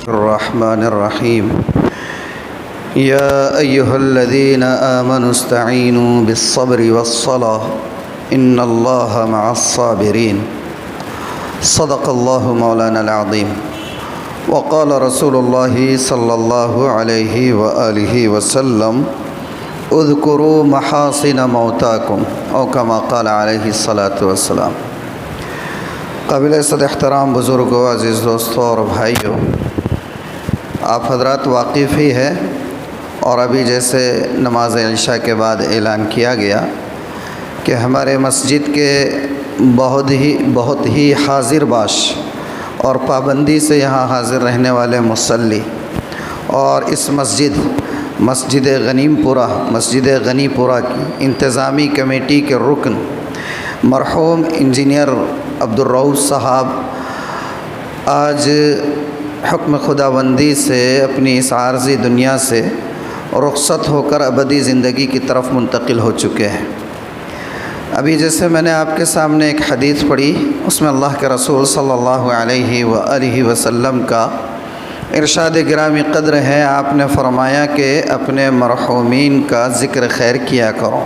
बिस्मिल्लाहिर्रहमानिर्रहीम या अय्युहल्लज़ीना आमनु इस्तईनू बिस्सब्रि वस्सलाह इन्नल्लाहा मअस्साबिरीन सदक़ल्लाहु मौलानाल अज़ीम वक़ाल रसूलुल्लाहि सल्लल्लाहु अलैहि व आलिहि वसल्लम उज़्कुरू महासिन मौताकुम औ कमा क़ाल अलैहिस्सलातु वस्सलाम। काबिल-ए-इज़्ज़त एहतराम बुज़ुर्गों, अज़ीज़ दोस्तों और भाइयों, आप हज़रात वाकिफ़ ही है और अभी जैसे नमाज इशा के बाद ऐलान किया गया कि हमारे मस्जिद के बहुत ही हाजिर बाश और पाबंदी से यहाँ हाज़िर रहने वाले मुसल्ली और इस मस्जिद गनीपुरा की इंतज़ामी कमेटी के रुकन मरहूम इंजीनियर अब्दुर्रऊफ़ साहब आज हुक्म खुदाबंदी से अपनी इस आर्ज़ी दुनिया से रुख़्सत होकर अबदी ज़िंदगी की तरफ मुंतकिल हो चुके हैं। अभी जैसे मैंने आपके सामने एक हदीस पढ़ी, उसमें अल्लाह के रसूल सल्लल्लाहु अलैहि व आलिहि वसल्लम का इरशाद गिरामी क़द्र है। आपने फ़रमाया कि अपने मरहूमीन का ज़िक्र खैर किया करो।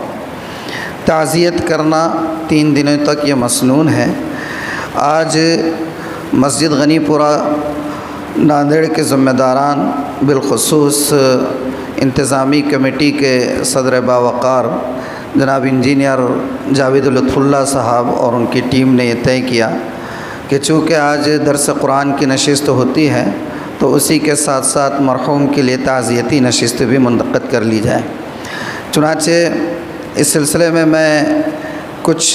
ताज़ियत करना 3 दिनों तक ये मसनून है। आज मस्जिद गनीपुरा नांदेड़ के ज़िम्मेदारान बिलख़ुसूस इंतज़ामी कमेटी के सदर बावक़ार जनाब इंजीनियर जावेद लुत्फ़ुल्लाह साहब और उनकी टीम ने यह तय किया कि चूँकि आज दरस कुरान की नशिस्त होती है तो उसी के साथ साथ मरहूम के लिए ताज़ियती नशिस्त भी मुनक़्क़द कर ली जाए। चुनाचे इस सिलसिले में मैं कुछ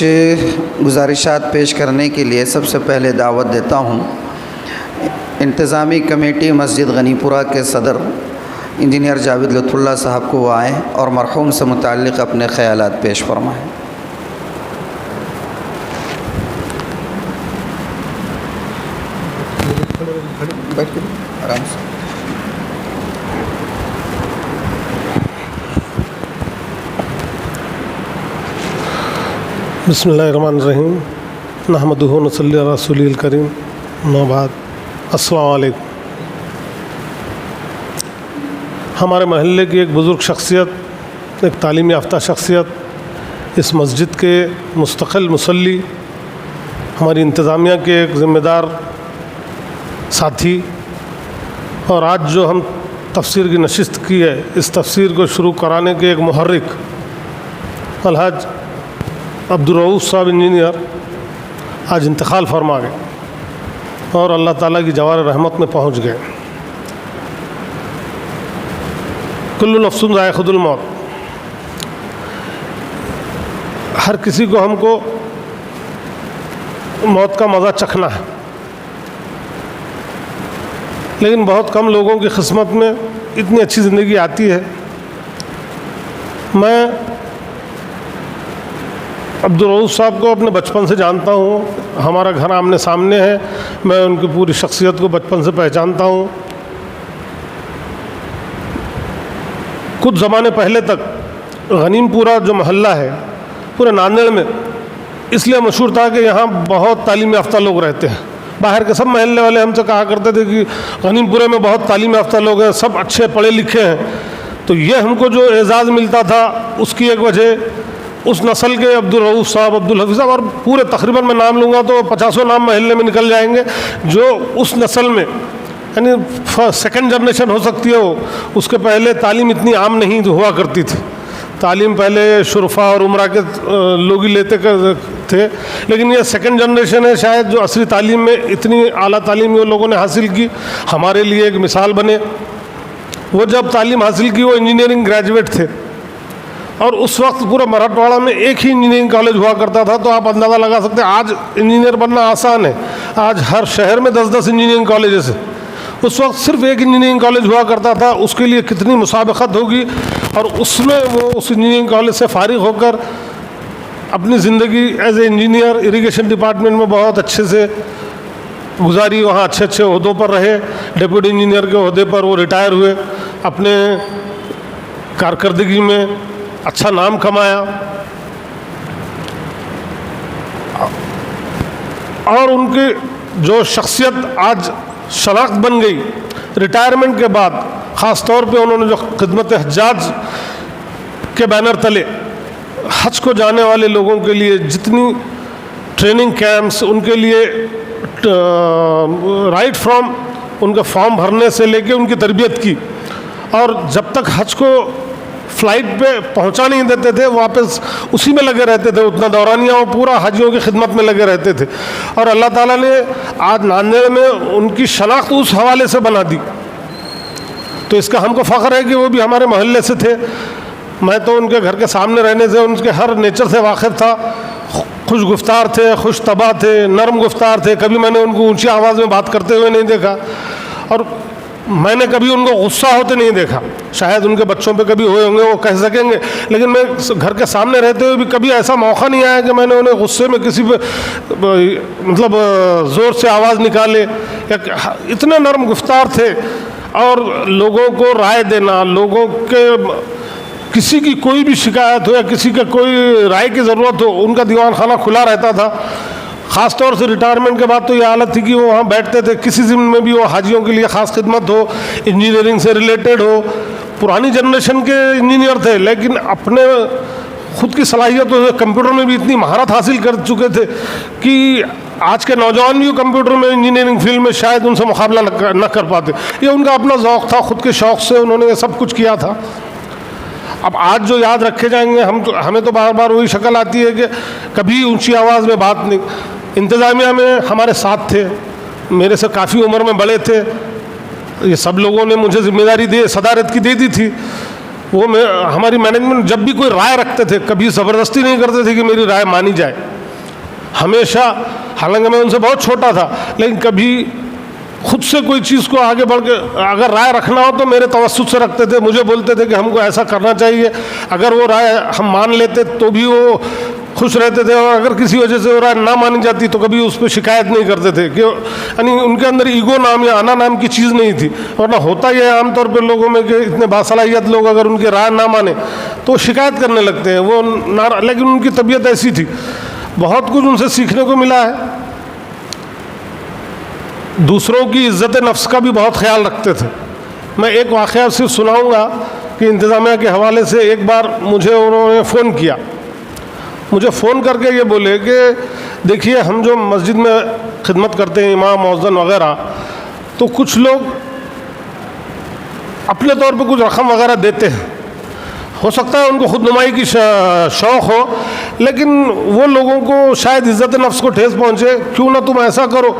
गुजारिशात पेश करने के लिए सबसे पहले दावत देता हूँ इंतज़ामी कमेटी मस्जिद गनीपुरा के सदर इंजीनियर जावेद लुत्फ़ुल्लाह साहब को वो आएँ और मरहूम से मुताल्लिक़ अपने ख़यालात पेश फरमाएँ। आराम से। बिस्मिल्लाहिर्रहमानिर्रहीम नहमदुहु व नसल्ली अला रसूलिल करीम अम्मा बाद। अस्सलामु अलैकुम। हमारे महल्ले की एक बुज़ुर्ग शख्सियत, एक तालीम याफ्ता शख्सियत, इस मस्जिद के मुस्तक़िल मुसल्ली, हमारी इंतज़ामिया के एक ज़िम्मेदार साथी, और आज जो हम तफसीर की नशिस्त की है, इस तफसीर को शुरू कराने के एक मुहर्रिक अलहाज अब्दुर्रऊफ़ साहब इंजीनियर आज इंतकाल फरमा गए और अल्लाह ताला की जवार रहमत में पहुँच गए। कुल्लु नफ्सुन ज़ाइक़तुल मौत। हर किसी को हमको मौत का मज़ा चखना है, लेकिन बहुत कम लोगों की किस्मत में इतनी अच्छी ज़िंदगी आती है। मैं अब्दुर्रऊफ़ साहब को अपने बचपन से जानता हूँ, हमारा घर आमने सामने है, मैं उनकी पूरी शख्सियत को बचपन से पहचानता हूँ। कुछ ज़माने पहले तक गनीमपुरा जो मोहल्ला है पूरे नांदेड़ में इसलिए मशहूर था कि यहाँ बहुत तालीम याफ्ता लोग रहते हैं। बाहर के सब महल्ले वाले हमसे कहा करते थे कि गनीमपुरे में बहुत तालीम याफ्ता लोग हैं, सब अच्छे पढ़े लिखे हैं। तो ये हमको जो एजाज़ मिलता था उसकी एक वजह उस नस्ल के अब्दुर्रऊफ़ साहब, अब्दुल हफीज़ साहब, और पूरे तकरीबन मैं नाम लूँगा तो 50 नाम महल्ले में निकल जाएंगे जो उस नस्ल में, यानी सेकंड जनरेशन हो सकती है वो, उसके पहले तालीम इतनी आम नहीं हुआ करती थी। तालीम पहले शुरफा और उमरा के लोग ही लेते थे, लेकिन ये सेकंड जनरेशन है शायद जो असली तालीम में इतनी आला तालीम वो लोगों ने हासिल की, हमारे लिए एक मिसाल बने। वो जब तालीम हासिल की वो इंजीनियरिंग ग्रेजुएट थे और उस वक्त पूरा मराठवाड़ा में एक ही इंजीनियरिंग कॉलेज हुआ करता था। तो आप अंदाज़ा लगा सकते हैं आज इंजीनियर बनना आसान है, आज हर शहर में 10-10 इंजीनियरिंग कॉलेजेस है। उस वक्त सिर्फ एक इंजीनियरिंग कॉलेज हुआ करता था, उसके लिए कितनी मुसाबक़त होगी, और उसमें वो उस इंजीनियरिंग कॉलेज से फ़ारिग होकर अपनी ज़िंदगी as a engineer irrigation department में बहुत अच्छे से गुजारी, वहाँ अच्छे अच्छे ओहदों पर रहे। डिप्टी इंजीनियर के ओहदे पर वो रिटायर हुए, अपने कारकर्दगी में अच्छा नाम कमाया और उनकी जो शख्सियत आज शनाख्त बन गई, रिटायरमेंट के बाद ख़ास तौर पे उन्होंने जो खिदमत हज्जाज के बैनर तले हज को जाने वाले लोगों के लिए जितनी ट्रेनिंग कैंप्स, उनके लिए राइट फ्रॉम उनका फॉर्म भरने से लेके उनकी तरबियत की, और जब तक हज को फ़्लाइट पे पहुंचा नहीं देते थे वापस उसी में लगे रहते थे, उतना दौरानिया वो पूरा हाजियों की खिदमत में लगे रहते थे। और अल्लाह ताला ने आज नांदेड़ में उनकी शनाख्त उस हवाले से बना दी। तो इसका हमको फ़ख्र है कि वो भी हमारे मोहल्ले से थे। मैं तो उनके घर के सामने रहने से उनके हर नेचर से वाकिफ़ था। खुश गुफ्तार थे, खुश तबा थे, नरम गुफ्तार थे। कभी मैंने उनको ऊंची आवाज़ में बात करते हुए नहीं देखा, और मैंने कभी उनको गुस्सा होते नहीं देखा। शायद उनके बच्चों पे कभी हुए होंगे, वो कह सकेंगे, लेकिन मैं घर के सामने रहते हुए भी कभी ऐसा मौका नहीं आया कि मैंने उन्हें गुस्से में किसी पे मतलब ज़ोर से आवाज़ निकाले। इतने नरम गुफ्तार थे। और लोगों को राय देना, लोगों के किसी की कोई भी शिकायत हो या किसी का कोई राय की ज़रूरत हो, उनका दीवान खाना खुला रहता था। ख़ास तौर से रिटायरमेंट के बाद तो ये हालत थी कि वो वहाँ बैठते थे, किसी ज़िम्मे में भी वो हाजियों के लिए ख़ास खिदमत हो, इंजीनियरिंग से रिलेटेड हो। पुरानी जनरेशन के इंजीनियर थे, लेकिन अपने खुद की सलाहियतों से कंप्यूटर में भी इतनी महारत हासिल कर चुके थे कि आज के नौजवान भी कंप्यूटर में, इंजीनियरिंग फील्ड में शायद उनसे मुकाबला न कर पाते। ये उनका अपना ज़ौक़ था, खुद के शौक़ से उन्होंने ये सब कुछ किया था। अब आज जो याद रखे जाएंगे, हमें तो बार बार वही शक्ल आती है कि कभी ऊंची आवाज़ में बात नहीं। इंतज़ामिया में हमारे साथ थे, मेरे से काफ़ी उम्र में बड़े थे। ये सब लोगों ने मुझे जिम्मेदारी सदारत की दे दी थी। वो हमारी मैनेजमेंट जब भी कोई राय रखते थे, कभी ज़बरदस्ती नहीं करते थे कि मेरी राय मानी जाए। हमेशा, हालांकि मैं उनसे बहुत छोटा था, लेकिन कभी खुद से कोई चीज़ को आगे बढ़ के अगर राय रखना हो तो मेरे तवस्सुत से रखते थे। मुझे बोलते थे कि हमको ऐसा करना चाहिए। अगर वो राय हम मान लेते तो भी वो खुश रहते थे, और अगर किसी वजह से वो राय ना मानी जाती तो कभी उस पर शिकायत नहीं करते थे। कि यानी उनके अंदर ईगो नाम या आना नाम की चीज़ नहीं थी। वरना होता ही है आमतौर पर लोगों में कि इतने बासलाहियत लोग अगर उनकी राय ना माने तो शिकायत करने लगते हैं वो ना। लेकिन उनकी तबीयत ऐसी थी, बहुत कुछ उनसे सीखने को मिला है। दूसरों की इज़्ज़त नफ्स का भी बहुत ख्याल रखते थे। मैं एक वाक़या सिर्फ सुनाऊंगा कि इंतज़ामिया के हवाले से एक बार मुझे उन्होंने फ़ोन किया। मुझे फ़ोन करके ये बोले कि देखिए, हम जो मस्जिद में खिदमत करते हैं, इमाम, मौज़्ज़िन वग़ैरह, तो कुछ लोग अपने तौर पे कुछ रकम वग़ैरह देते हैं। हो सकता है उनको खुद नुमाई की शौक़ हो, लेकिन वो लोगों को शायद इज़्ज़त नफ्स को ठेस पहुँचे। क्यों ना तुम ऐसा करो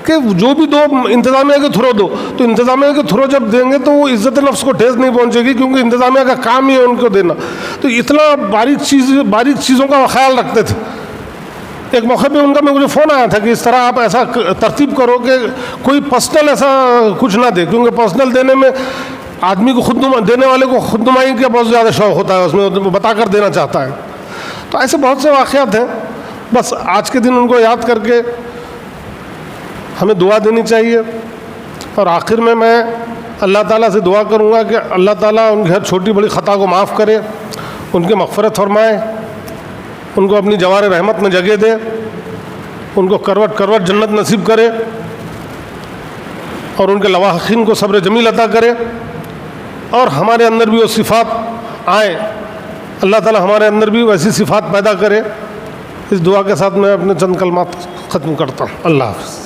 कि जो भी दो इंतज़ामिया के थ्रू दो, तो इंतज़ामिया के थ्रू जब देंगे तो वो इज़्ज़त नफ्स को ठेस नहीं पहुँचेगी, क्योंकि इंतज़ामिया का काम ही है उनको देना। तो इतना बारीक चीज़ों का ख्याल रखते थे। एक मौके पे उनका मुझे फ़ोन आया था कि इस तरह आप ऐसा तरतीब करो कि कोई पर्सनल ऐसा कुछ ना दे, क्योंकि पर्सनल देने में आदमी को देने वाले को खुदनुमाई का बहुत ज़्यादा शौक़ होता है, उसमें बता कर देना चाहता है। तो ऐसे बहुत से वाक़यात हैं। बस आज के दिन उनको याद करके हमें दुआ देनी चाहिए। और आखिर में मैं अल्लाह ताला से दुआ करूँगा कि अल्लाह ताला उनकी हर छोटी बड़ी ख़ता को माफ़ करे, उनकी मग़फ़िरत फरमाए, उनको अपनी जवार रहमत में जगह दे, उनको करवट करवट जन्नत नसीब करे, और उनके लवाहिक़ीन को सब्र जमील अता करे, और हमारे अंदर भी वो सिफ़ात आए। अल्लाह ताला हमारे अंदर भी वैसी सिफ़ात पैदा करे। इस दुआ के साथ मैं अपने चंद कलमात ख़त्म करता हूँ। अल्लाह हाफ़िज़।